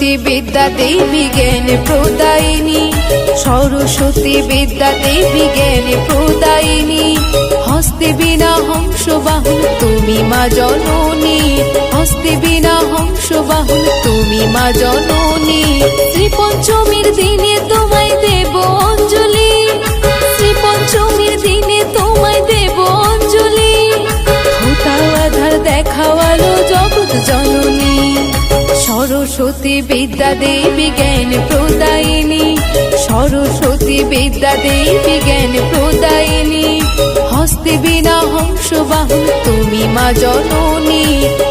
সরস্বতী বিদ্যা দেবী জ্ঞান প্রদায়িনী, সরস্বতী বিদ্যা দেবী জ্ঞান প্রদায়িনী। হস্তে বিনা হংস বাহন তুমি মা জননী, হস্তে বিনা হংস বাহন তুমি মা জননী। শ্রী পঞ্চমীর দিনে তোমায় দেব অঞ্জলি, শ্রী পঞ্চমীর দিনে তোমায় দেব অঞ্জলি। ফোটাও আধার দেখাও আলো জগৎ জননী, সরস্বতী বিদ্যা দেবী জ্ঞান প্রদায়িনী, সরস্বতী বিদ্যা দেবী জ্ঞান প্রদায়িনী। হস্তে বিনা হংস বাহন তুমি মা জননী,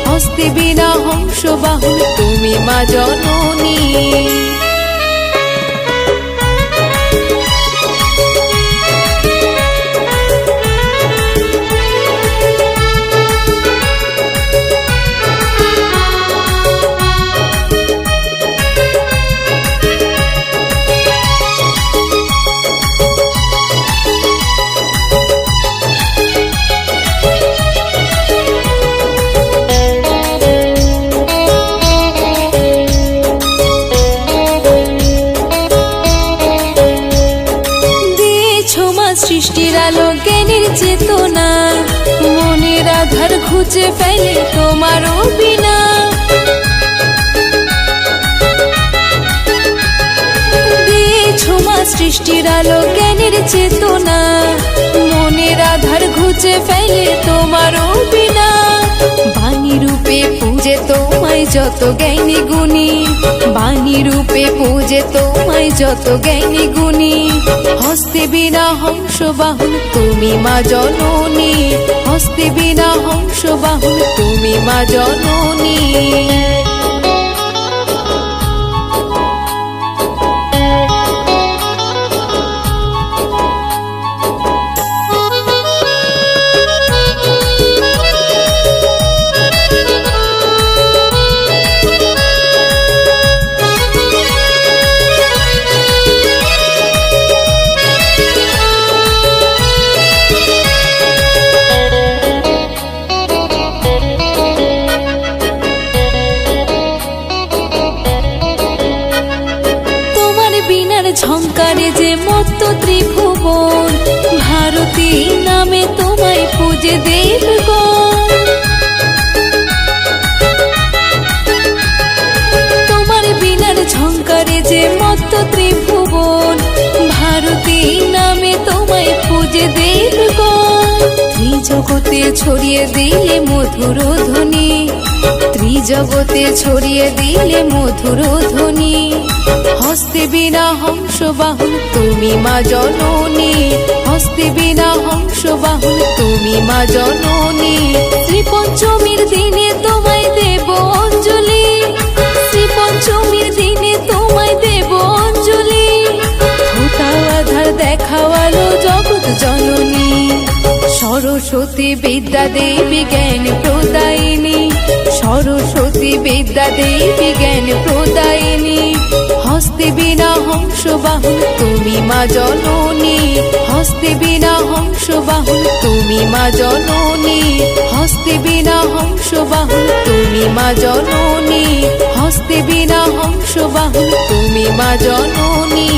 হস্তে বিনা হংস বাহন তুমি মা জননী। সৃষ্টির আলো জ্ঞানের চেতনা, মনের আধার খুঁজে ফেলে তোমারও বিনা। দিয়েছো মা সৃষ্টির আলো জ্ঞানের চেতনা, মনের আধার খুঁজে ফেলে তোমারও বিনা। বাণী রূপে পূজে তোমায় যত জ্ঞানী গুণী, বাণী রূপে পূজে তোমায় যত জ্ঞানী গুণী। হস্তে বিনা হংস বাহন তুমি মা জননী, হস্তে বিনা হংস বাহন তুমি মা জননী। ঝঙ্কারে যে মত্ত ত্রিভুবন, ভারতী নামে তোমায় পূজে দেবগণ। তোমার বিনার ঝঙ্কারে যে মত্ত ত্রিভুবন, ভারতী নামে তোমায় পূজে দেবগণ। ত্রিজগতে ছড়িয়ে দিলে মধুর ধ্বনি, ত্রিজগতে ছড়িয়ে দিলে মধুর ধ্বনি। হস্তে বিনা হংস বাহন তুমি মা জননী, হস্তে বিনা হংস বাহন তুমি মা জননী। শ্রী পঞ্চমীর দিনে তোমায় দেব অঞ্জলি, শ্রী পঞ্চমীর দিনে তোমায় দেব অঞ্জলি। ফোটাও আধার দেখাও আলো জগৎ জননী, সরস্বতী বিদ্যা দেবী জ্ঞান প্রদায়িনী, সরস্বতী বিদ্যা দেবী জ্ঞান প্রদায়িনী। হস্তে বিনা হংস বাহন তুমি মা জননী, হস্তে বিনা হংস বাহন তুমি মা জননী, হস্তে বিনা হংস বাহন তুমি মা জননী, হস্তে বিনা হংস বাহন তুমি মা জননী।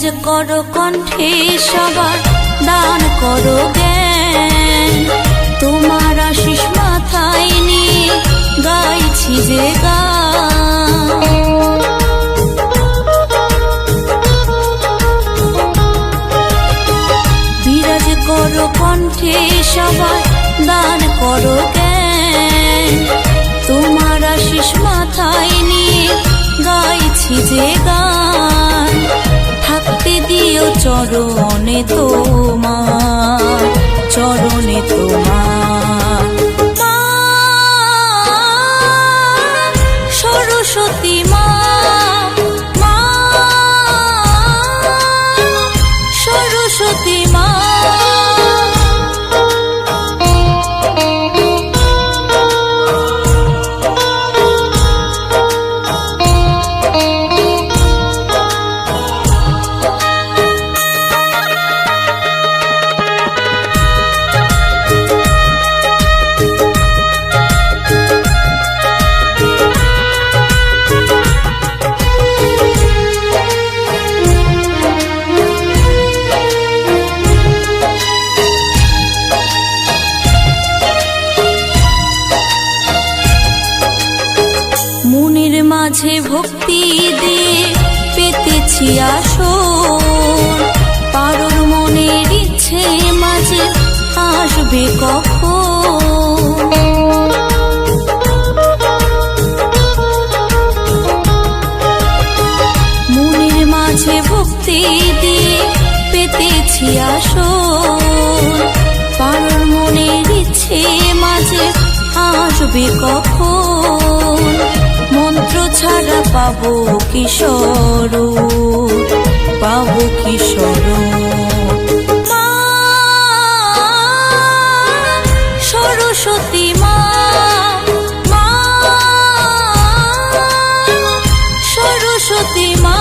বিরাজ করো কণ্ঠে সবার, দান করো জ্ঞান। তোমার আশিস মাথায় নিয়ে গাইছি যে গান। বিরাজ করো কণ্ঠে সবার, দান করো জ্ঞান। তোমার আশিস মাথায় নিয়ে গাইছি যে গান। থাকতে দিও চরণে তোমার, চরণে তোমার। মা সরস্বতী মা, মা সরস্বতী মা। মনের মাঝে ভক্তি দিয়ে পেতেছি আসন। পারোর মনের ইচ্ছে মাঝে আসবে কখন। মনের মাঝে ভক্তি দিয়ে পেতেছি আসন। পারোর মনের ইচ্ছে মাঝে আসবে কখন। মন্ত্র ছাড়া পাবো কি স্বরূপ, পাবো কি স্বরূপ। মা সরস্বতী মা, মা সরস্বতী মা।